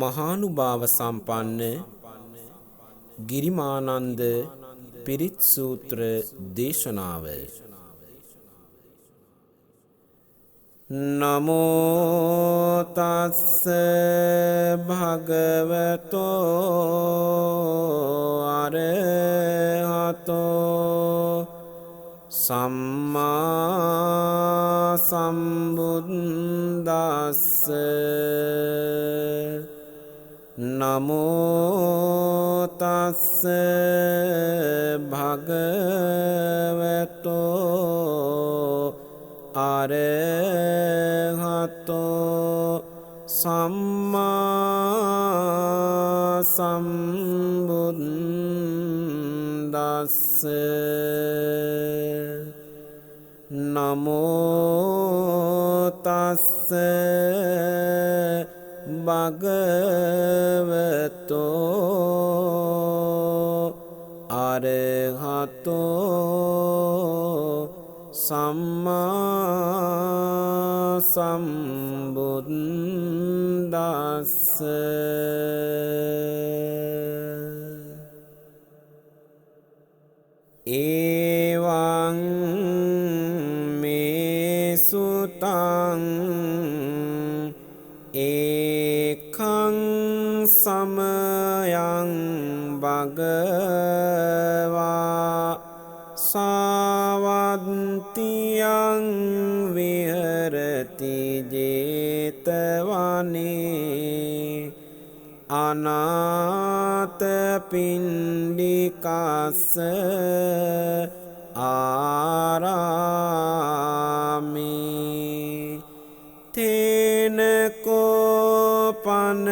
මහානුභාව සම්පන්න ගිරිමානන්ද පිරිත් සූත්‍ර දේශනාව. නමෝ තස්ස භගවතෝ අරහතෝ සම්මා සම්බුද්දස්ස. නමෝ තස්ස භගවතෝ අරහතෝ සම්මා සම්බුද්දස්ස. නමෝ තස්ස භගවතෝ අරහතෝ සම්මා සම්බුද්දස්ස. එවං මේ සුතං ඒකං සමයං භගවා සාවත්තියං විහෙරති ජේතවනේ අනාථපිණ්ඩිකස්ස ආරාමේ තේන කෝපන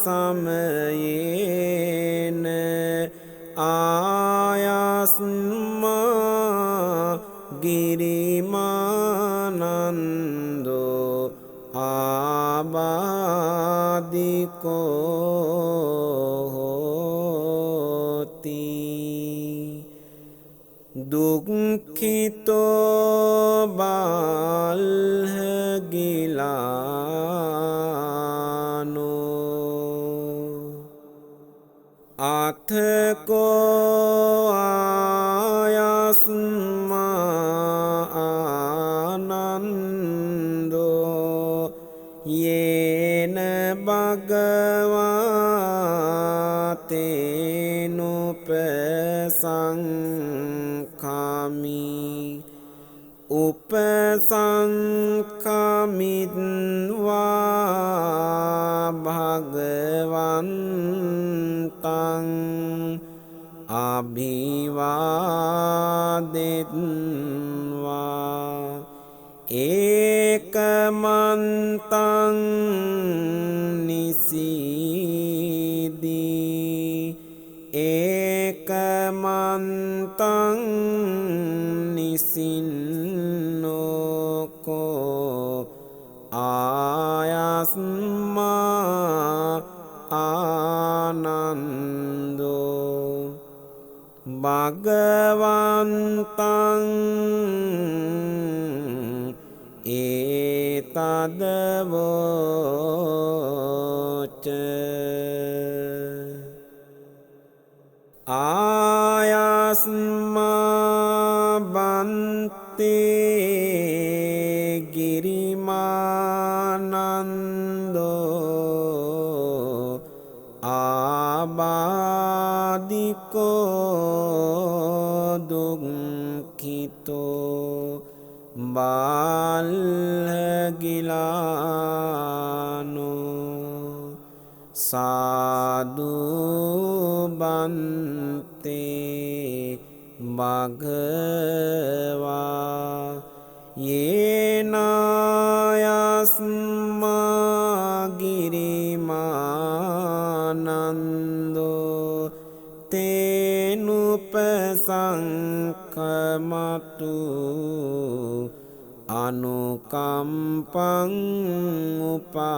සමයේන ආයස්මා ගිරිමානන්දෝ ආබාධිකෝ හෝති. දුක්ඛිතෝ බාල්හගිලානෝ අථකෝ ආයස්මා ආනන්දෝ යේන භගවා තේනුපසංඛාමි උපසංඛමිත්වා භගවන්තං අභිවාදෙත්වා ඒකමන්තං නිසීදී ඒකමන්තං නිසින්නෝකෝ ආයස්මා ආනන්දෝ භගවන්තං ඒතදවෝච. ආයස්මා බන්තේ ගිරිමානන්දෝ ආබාධිකෝ දුක්ඛිතෝ බාල්හගිලානෝ සාදු බන්තේ භගවා යේනායස්මා ගිරිමානන්දෝ තේනුපසංඛමතු අනුකම්පං උපාදායාති.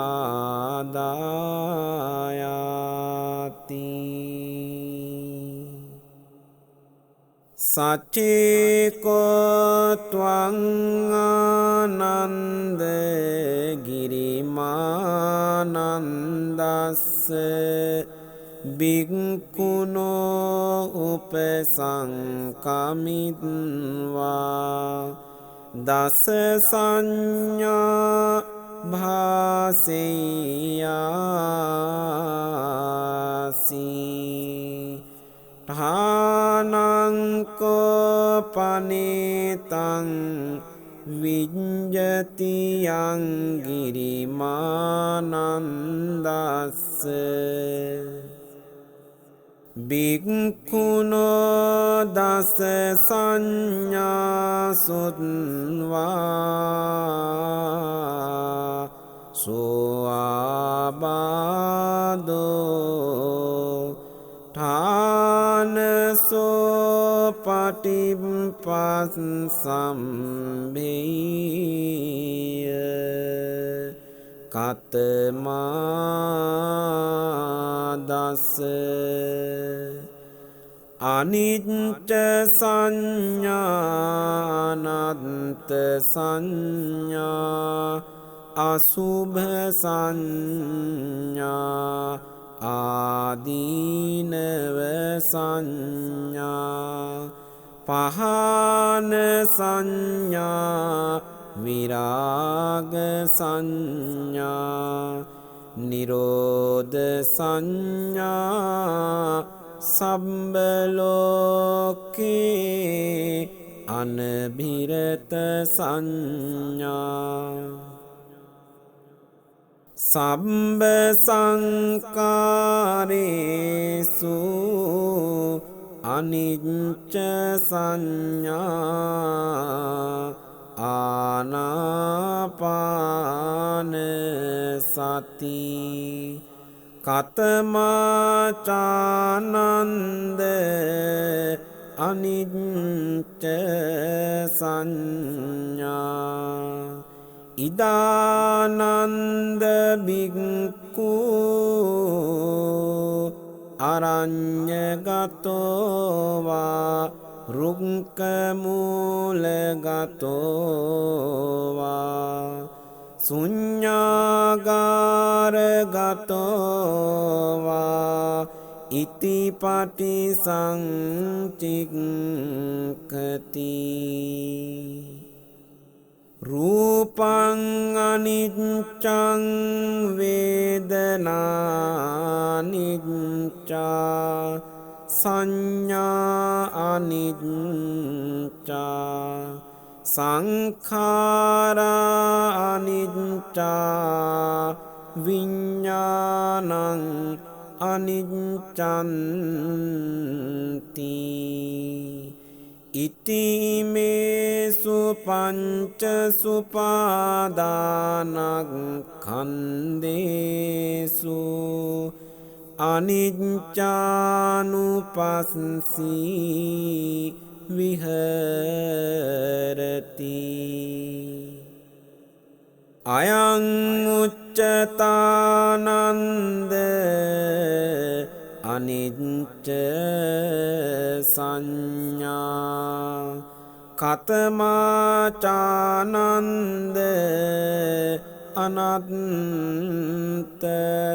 සච්චේකෝ ත්වං ආනන්ද ගිරිම ගිරිමානන්දස්ස බික්කුණෝ උපසංකමිත්වා දස සංඥා භාසෙයාසී ඨානංකෝ පනේතං විඤ්ජතියං ගිරිමානන්දස්ස බික්ඛුනෝ දස සංඥා සුත්වා සෝආබාදෝ ඨානසෝ පටිපස්සම්භේය කතමාදස්ස අනිච්ච සංඥා අනත්ත සංඥා අසුභ සංඥා ආදීනව සංඥා පහන සංඥා විරාග සංඥා නිරෝධ සංඥා සම්බ ලෝකේ අනභිරත සංඥා සම්බ සංකාරේසු අනිච්ච සංඥා ආනාපාන සති කතමාචානන්ද අනිච්ච සංඥා ඉදානන්ද බික්ඛු අරඤ්ඤගතෝ වා රුක්ඛ මූලගතෝ වා ශුඤ්ඤාගාරගතෝ වා ඉතිපටි සංචික්ඛති රූපං අනිච්ඡං වේදනානිච්ඡා සංඥා අනිච්ඡා සංඛාරා අනිච්ඡා විඤ්ඤාණං අනිච්ඡන්ති ඉතිමේසු පංච සුපාදානස්කන්ධේසු අනිච්ඡානුපස්සී විහරති අයං උච්චතානන්ද අනිච්ච සංඥා කතමාචානන්ද අනත්ත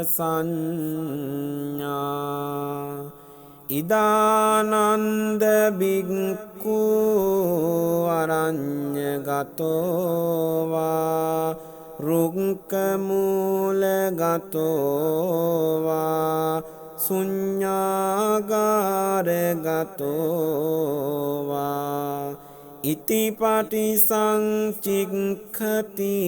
සංඥා ඉදානන්ද බික්ඛු අරඤ්ඤගතෝ වා රුක්ඛ මූලගතෝ වා ශුඤ්ඤාගාරගතෝ වා ඉතිපටි සංචික්ඛති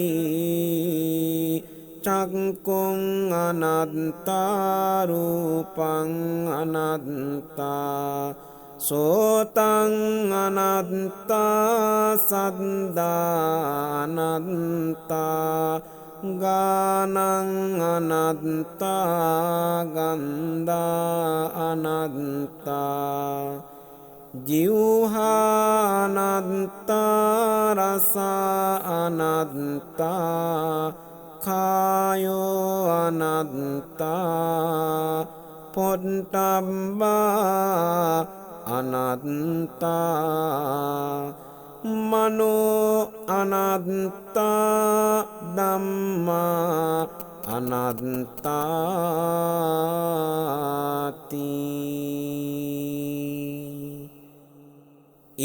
චක්කුං අනත්තා රූපං අනත්තා සෝතං අනත්තා සද්දා අනත්තා ගානං අනත්තා ගන්ධා අනත්තා ජීවහා අනත්තා රස අනත්තා කායෝ අනත්තා පොට්ටබ්බා අනත්තා මනෝ අනත්තා ධම්මා අනත්තාති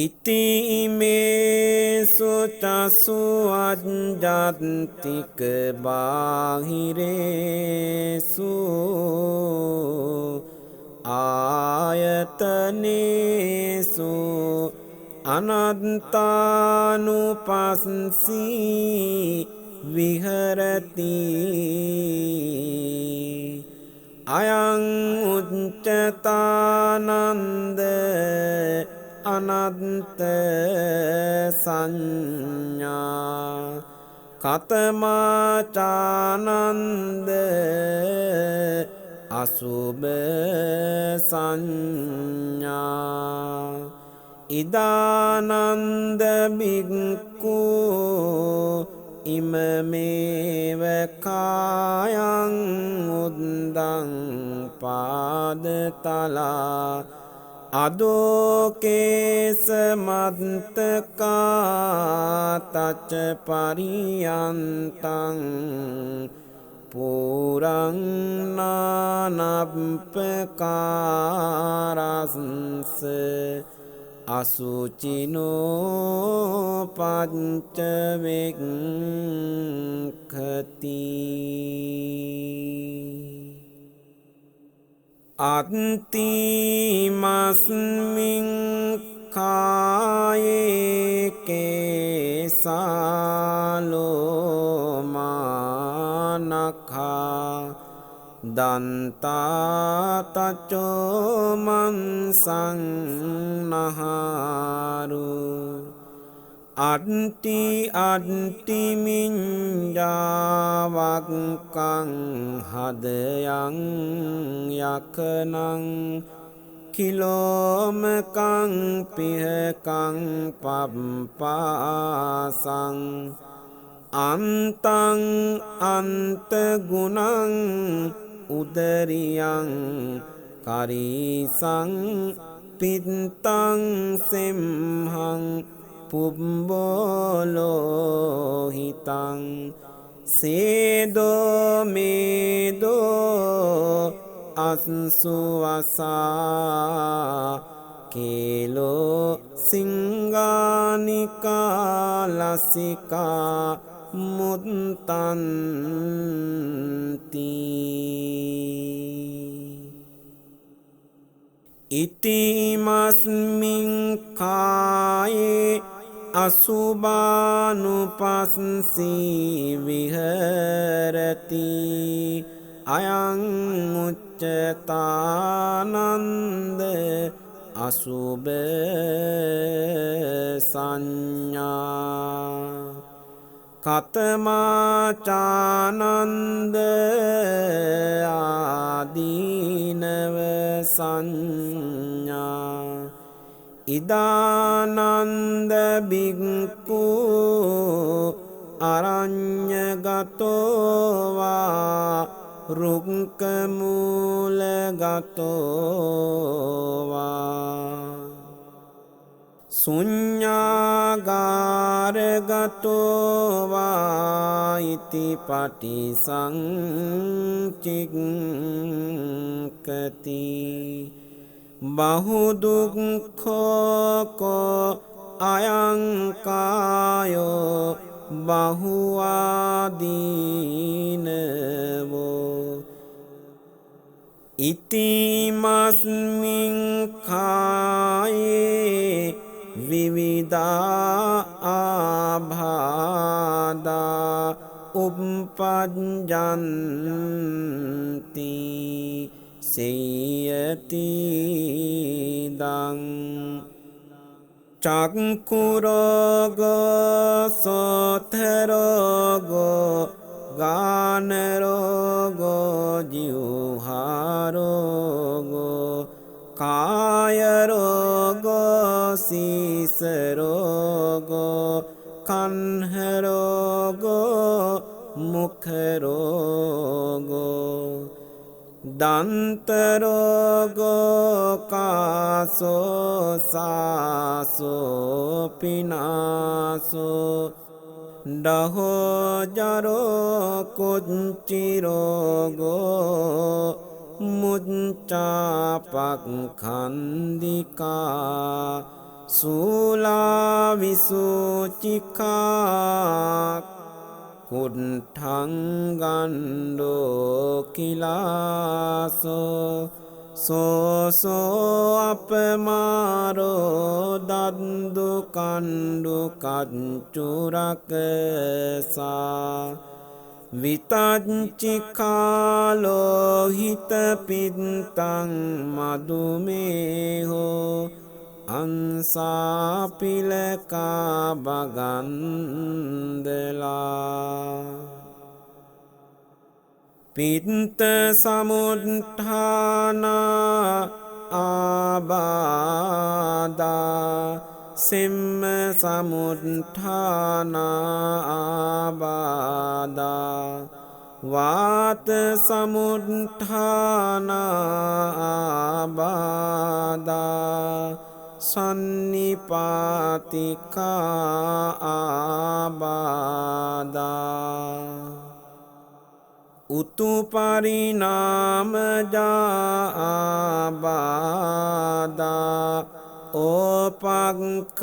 ඉතිමේසු චසු අජ්ජත්තික බාහිරේසු ආයතනේසු අනත්තානුපස්සී විහරති අයං උච්චතානන්ද අනත්ත සංඥා කතමාචානන්ද අසුභ සංඥා ඉදානන්ද බික්ඛු ඉමමේව කායං උද්දං පාදතලා අදෝකේස මත්තකා තච්ච පරියන්තං පුරං නානප්පකාරස්ස අසුචිනෝ පංච වෙක්ඛති අත්තිමස්මින් කායේ කේසාලෝමානඛා දන්තාතචෝ මන්සං නහාරු අට්ටි අට්ටිමිඤ්ජාවක්කං හදයං යකනං කිලෝමකං පිහකං පප්පාසං අන්තං අන්තගුණං උදරියං කරීසං පිත්තං සෙම්හං පුබ්බෝලෝහිතං සේදෝ මේදෝ අස්සුවසා කේලෝ සිංගානිකා ලසිකා මුත්තන්ති ඉතිමස්මින් කායේ අසුභානුපස්සී විහරති අයං උච්චතානන්ද අසුභ සංඥා කතමාචානන්ද ආදීනව සංඥා ඉදානන්ද බික්ඛු අරඤ්ඤගතෝවා රුක්කමූලගතෝවා සුඤ්ඤාගාරගතෝවා ඉති පටිසංචික්ඛති බහුදුක්ඛෝ අයං කායෝ බහුවාදීනවෝ ඉතිමස්මින් කායේ විවිධා ආභාදා උප්පජ්ජන්ති සේයතිදං චක්කුරෝගෝ සෝතරෝගෝ ගානරෝගෝ ජීවහාරෝගෝ කායරෝගෝ සීසරෝගෝ කන්හරෝගෝ මුඛරෝගෝ දන්තරෝගෝ කාසෝ සාසෝ පිනාසෝ ඩහෝජරෝ කුච්චිරෝගෝ මුච්චාපක්ඛන්දිකා සූලාවිසුචිකා කුණ්ඨං ගණ්ඩෝ කිලාසෝ සෝසෝ අපමාරෝ දන්දු කණ්ඩු කච්චුරකසා විතච්චිකාලෝ හිත පිත්තං මදුමේහෝ අංසාපිලකා බගන්දලා පිත්ත සමුට්ඨානා ආබාධා සිම්ම සමුට්ඨානා ආබාධා වාත සමුට්ඨානා ආබාධා සන්නිපාතිකා ආබාධා උතුපරිනාමජා ආබාධා ඕපක්ඛමිකා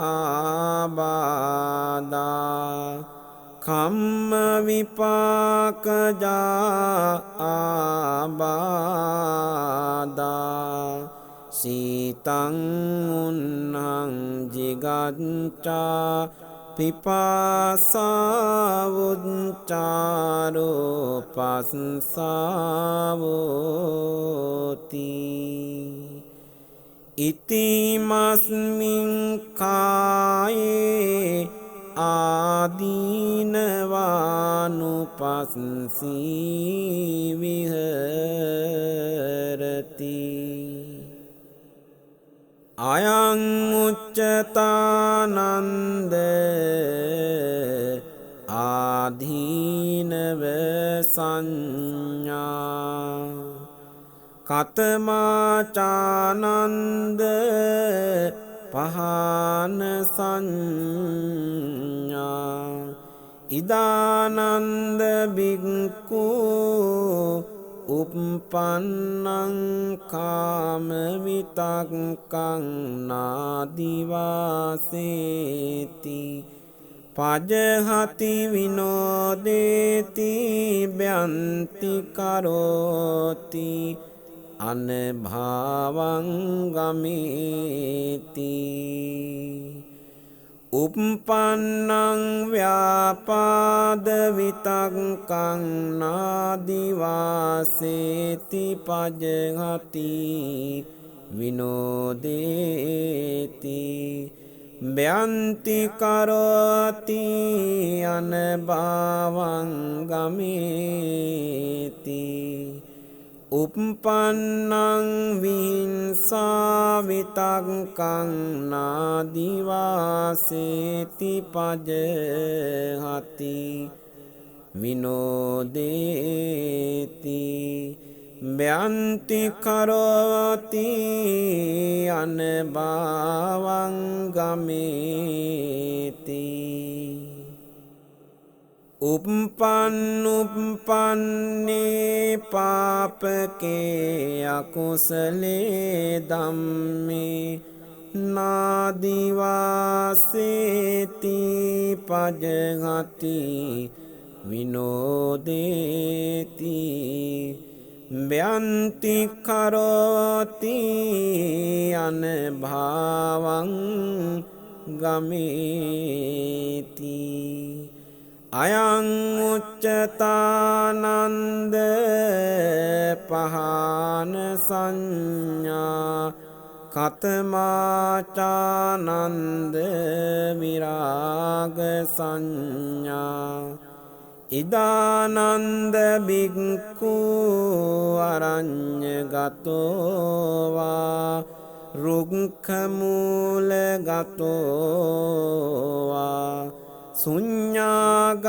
ආබාධා කම්ම විපාකජා ආබාධා සීතං උන්නං ජිගච්ඡා පිපාසාවුච්චාරෝ පස්සාවෝති ඉතිමස්මින් කායේ ආදීනවානුපස්සී විහෙරති අයං උච්චතානන්ද ආදීනව සංඥා කතමාචානන්ද පහන සංඥා ඉදානන්ද බික්ඛු uppannං කාම විතක්කං නාදිවාසේති පජහති විනෝදේති බ්‍යන්ති කරෝති අනභාවං ගමේති uppannං ව්‍යාපාද විතක්කං නාදිවාසේති පජහති විනෝදේති බ්‍යන්ති කරෝති අනභාවං ගමේති uppannං විහිංසා විතක්කං නාදිවාසේති පජහති විනෝදේති බ්‍යන්ති කරෝති අනභාවං ගමේති uppannuppanනේ පාපකේ අකුසලේ ධම්මේ නාදිවාසේති පජහති විනෝදේති බ්‍යන්ති කරෝති අනභාවං ගමේති අයං උච්චතානන්ද පහන සංඥා කතමාචානන්ද විරාග සංඥා ඉදානන්ද බික්ඛු අරඤ්ඤගතෝවා රුක්ඛමූලගතෝවා සුඤ්ඤාගාරගතෝ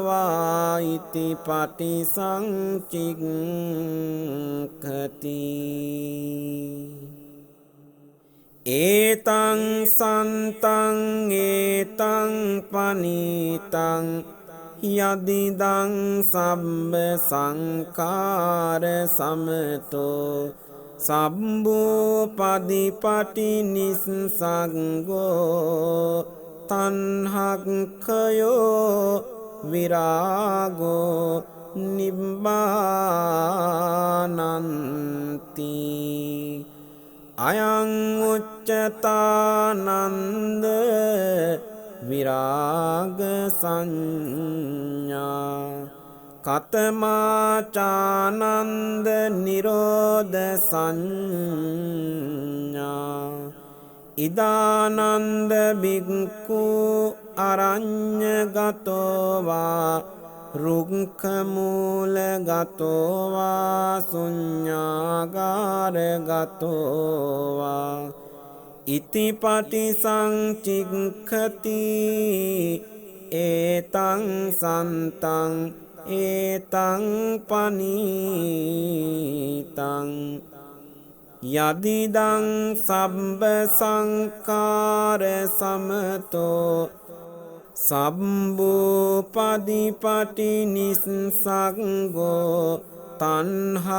වා ඉති පටිසංචික්ඛති ඒතං සන්තං ඒතං පනීතං යදිදං සම්බ සංඛාර සමතෝ සම්බුපදිපටි නිස්සග්ගෝ තණ්හක්ඛයෝ විරාගෝ නිබ්බානන්ති අයං උච්චතානන්ද විරාග සංඥා කතමාචානන්ද නිරෝධ සංඥා ඉදානන්ද බික්ඛු අරඤ්ඤගතෝ වා රුක්ඛමූලගතෝ වා ශුඤ්ඤාගාරගතෝ වා ඉති පටිසංචික්ඛති ඒතං සන්තං ඒතං පනීතං යදිදං සම්බ සංඛාර සමතෝ සම්බුපදිපටි නිස්සග්ගෝ තණ්හක්ඛයෝ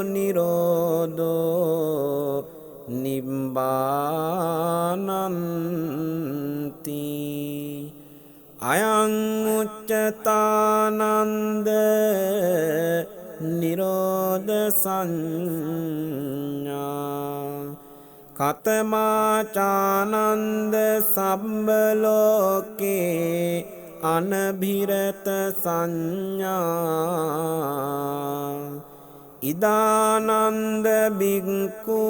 නිරෝධෝ නිබ්බානන්ති අයං උච්චතානන්ද නිරෝධ සංඥා කතමාචානන්ද සම්බ ලෝකේ අනභිරත සංඥා ඉදානන්ද බික්ඛු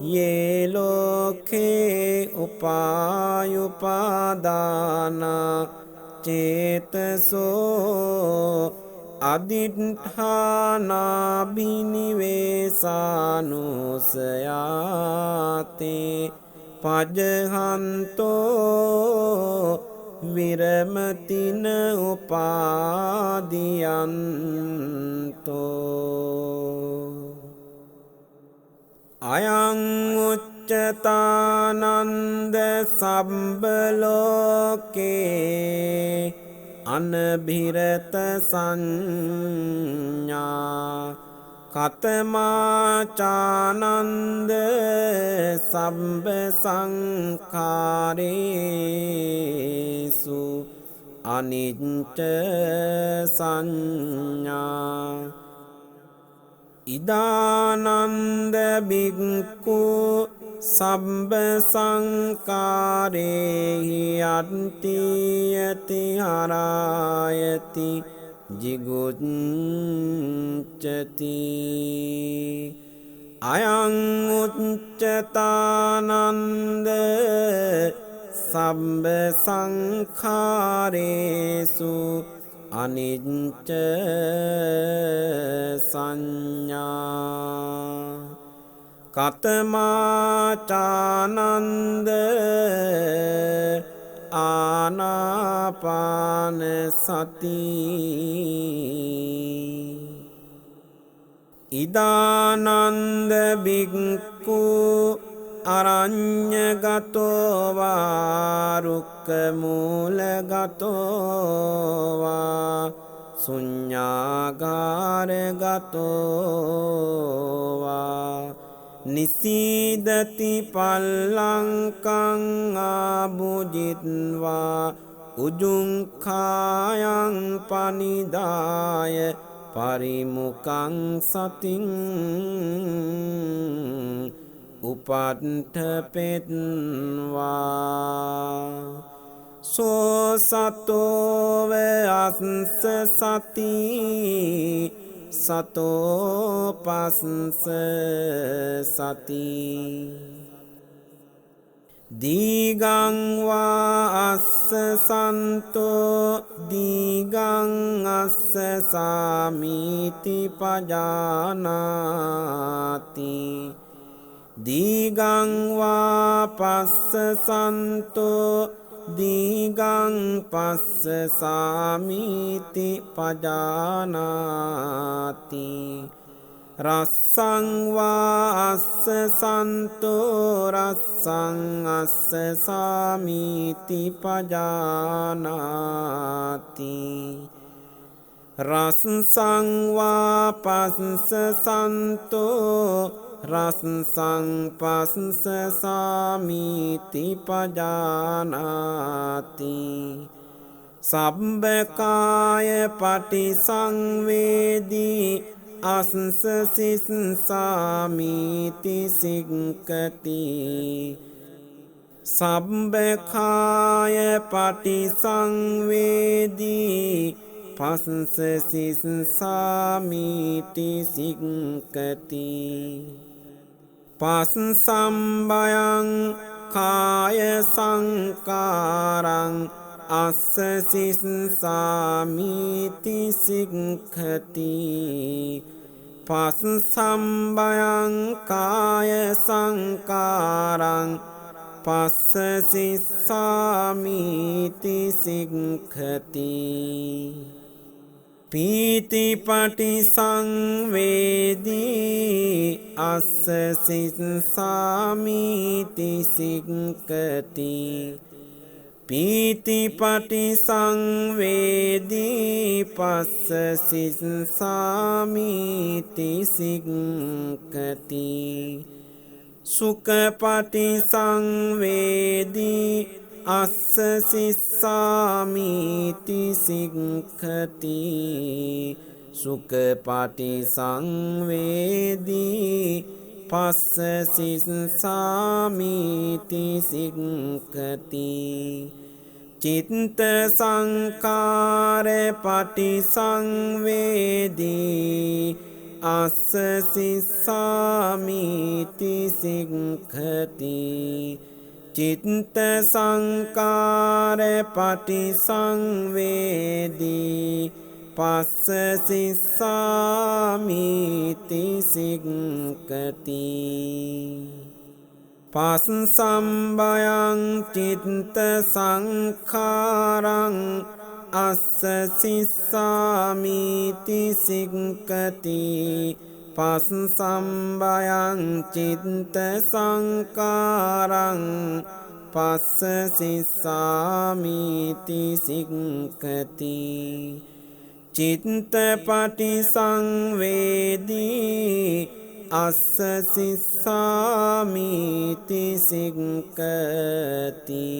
යේ ලෝකේ උපායුපාදාන චේතසෝ අදිඨානාබිනිවේසානුසයාතේ පජහන්තෝ විරමතින උපාදියන්තෝ අයං උච්චතානන්ද සම්බ ලෝකේ අනභිරත සංඥා කතමාචානන්ද සම්බ සංඛාරේසු අනිච්ච සංඥා ඉදානන්ද බික්ඛු සම්බ සංඛාරේහි අත්ථි යති හරායති ජිගුච්ඡති අයං උච්චතානන්ද සම්බ සංඛාරේසු අනිච්ච සංඥා කතමාචානන්ද ආනාපාන සති ඉදානන්ද බික්ඛු අරඤ්ඤගතෝ වා රුක්ඛමූලගතෝ වා ශුඤ්ඤාගාරගතෝ වා නිසීදති පල්ලංකං ආභුජිත්වා උජුං කායං පනිදාය පරිමුඛං සතින් උපට්ඨපෙත්වා සෝ සතෝ වස්ස සති සතෝ පස්ස සති දීගං වා අස්ස සන්තෝ දීගං අස්ස සාමීති පජානාති දීගං වා පස්ස සන්තෝ දීගං පස්ස සාමීති පජානාති රස්සං වා අස්ස සන්තෝ රස්සං අස්ස සාමීති පජානාති රස්සං වා පස්ස සන්තෝ රස්සං පස්ස සාමීති පජානාති සබ්බකාය පටිසංවේදී අස්ස සිස්සාමීති සික්ඛති සබ්බකාය පටිසංවේදී පස්ස සිස්සාමීති සික්ඛති පස්සම්බයං කාය සංකාරං අස්ස සිස්සාමීති සික්ඛති පස්සම්බයං කාය සංකාරං පස්ස සිස්සාමීති සික්ඛති පීතිපටි සංවේදී අස්ස සිස්සාමීති සික්ඛති පීතිපටි සංවේදී පස්ස සිස්සාමීති සික්ඛති සුඛපටි සංවේදී අස්ස සිස්සාමීති සික්ඛති සුඛපටි සංවේදී පස්ස සිස්සාමීති සික්ඛති චිත්ත සංකාර පටි සංවේදී අස්ස සිස්සාමීති සික්ඛති චිත්ත සංකාර පටි සංවේදී පස්ස සිස්සාමීති සික්ඛති පස්සම්බයං චිත්ත සංඛාරං අස්ස සිස්සාමීති සික්ඛති පස්සම්බයං චිත්ත සංඛාරං පස්ස සිස්සාමීති සික්ඛති චිත්තපටි සංවේදී අස්ස සිස්සාමීති සික්ඛති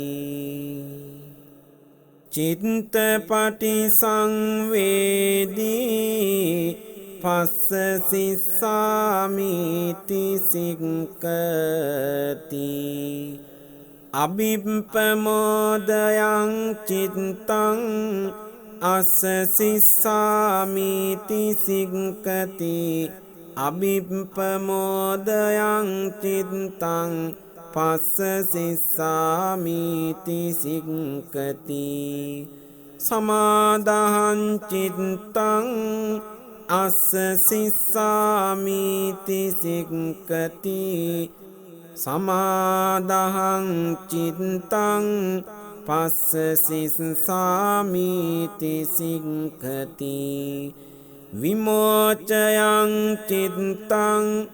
චිත්තපටි සංවේදී පස්ස සිස්සාමීති සික්ඛති අභිප්පමෝදයං චිත්තං අස්ස සිස්සාමීති සික්ඛති අභිප්පමෝදයං චිත්තං පස්ස සිස්සාමීති සික්ඛති සමාදාහං චිත්තං අස්ස සිස්සාමීති සික්ඛති සමාදාහං චිත්තං පස්ස සිස්සාමීති සික්ඛති විමෝචයං චිත්තං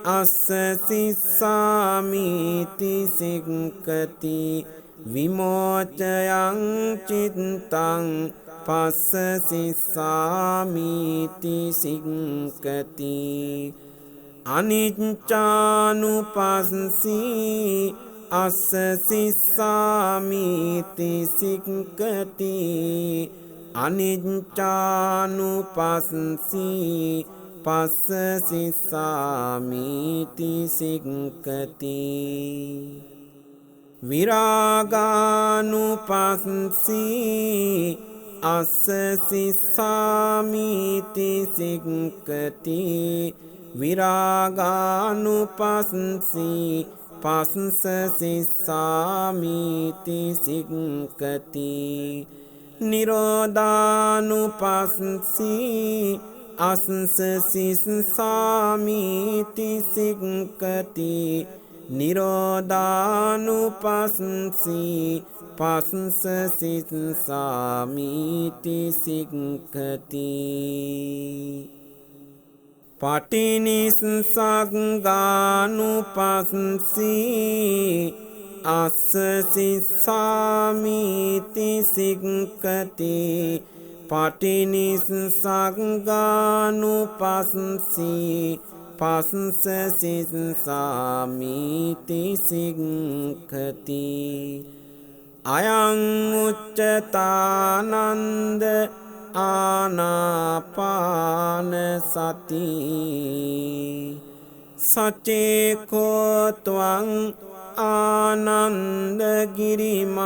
අස්ස සිස්සාමීති සික්ඛති විමෝචයං චිත්තං පස්ස සිස්සාමීති සික්ඛති අනිච්චානුපස්සී අස්ස සිස්සාමීති සික්ඛති අනිච්චානුපස්සී පස්ස සිස්සාමීති සික්ඛති විරාගානුපස්සී අස්ස සිස්සාමීති සික්ඛති විරාගානුපස්සී පස්ස සිස්සාමීති සික්ඛති නිරෝධානුපස්සී අස්සසිස්සාමිති සික්කති නිරෝධානුපස්සී පස්සසිස්සාමිති සික්කති පටිනිස්සග්ගානුපස්සී අස්සසිස්සාමිති සික්කති පටිනිස්සග්ගානුපස්සී පස්සසිස්සාමිති සික්ඛති අයං උච්චතානන්ද ආනාපාන සති සචේකෝ ත්වං ආනන්ද ගිරිමානන්දස්ස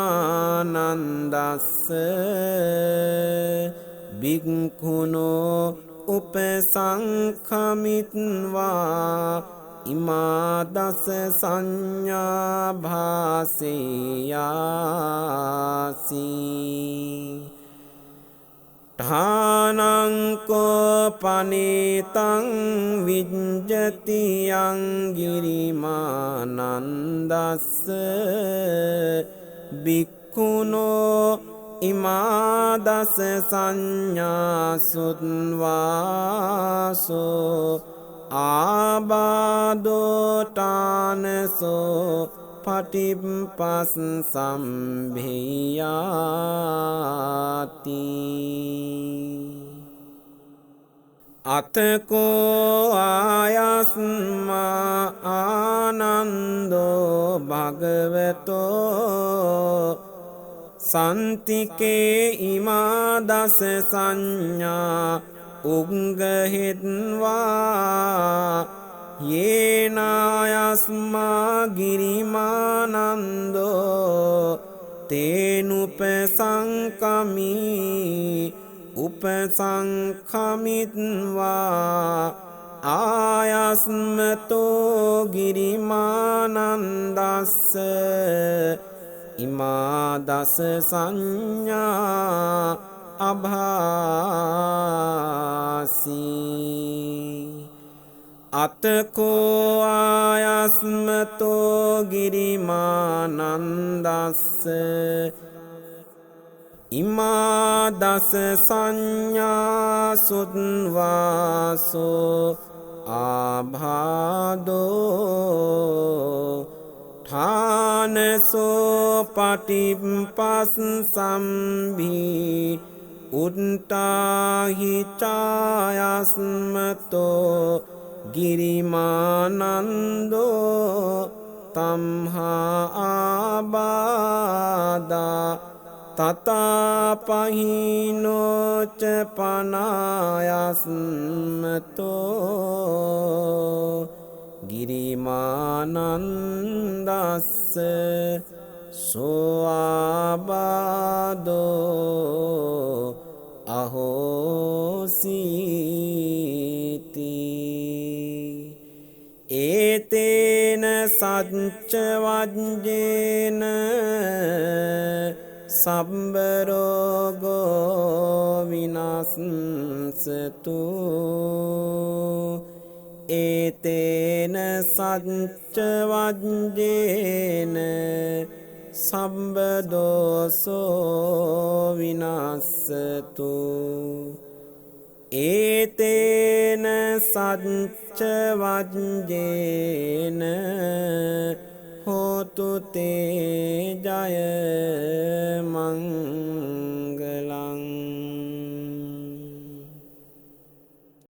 භික්ඛුනෝ උපසංඛමිත්වා ඉමා දස සංඥා භාසෙයාසි ඨානංකෝ පනේතං විඤ්ජති යං ගිරිමානන්දස්ස භික්ඛුනෝ ඉමා දස සංඥා සුත්වාසෝ ආබාධෝටානසෝ පටිප්පස්සම්භේයාති අතකෝ ආයස්මා ආනන්දෝ භගවතෝ සන්තිකේ ඉමා දස සංඥා උග්ගහෙත්වා යේනායස්මා ගිරිමානන්දෝ තේනුපසංකමි උපසංඛමිත්වා ආයස්මතෝ ගිරිමානන්දස්ස ඉමා දස සංඥා අභාසී අතකෝ ආයස්මතෝ ගිරිමානන්දස්ස ඉමා දස සංඥා සුත්වාසෝ ආබාධෝ ඨානසෝ පටිප්පස්සම්භී උත්තාහි චායස්මතෝ ගිරිමානන්දෝ තම්හා ආබාධා තතාපහිනෝච පනායස්මතෝ ගිරිමානන්දස්ස සෝආබාධෝ අහෝසීති ඒතේන සච්ච වජ්ජේන සම්බරෝගෝ විනාසන්සතු ඒතේන සච්ච වජ්ජේන සම්බදෝසෝ විනාසතු ඒතේන සච්ච වජ්ජේන හෝතු තේ ජය මං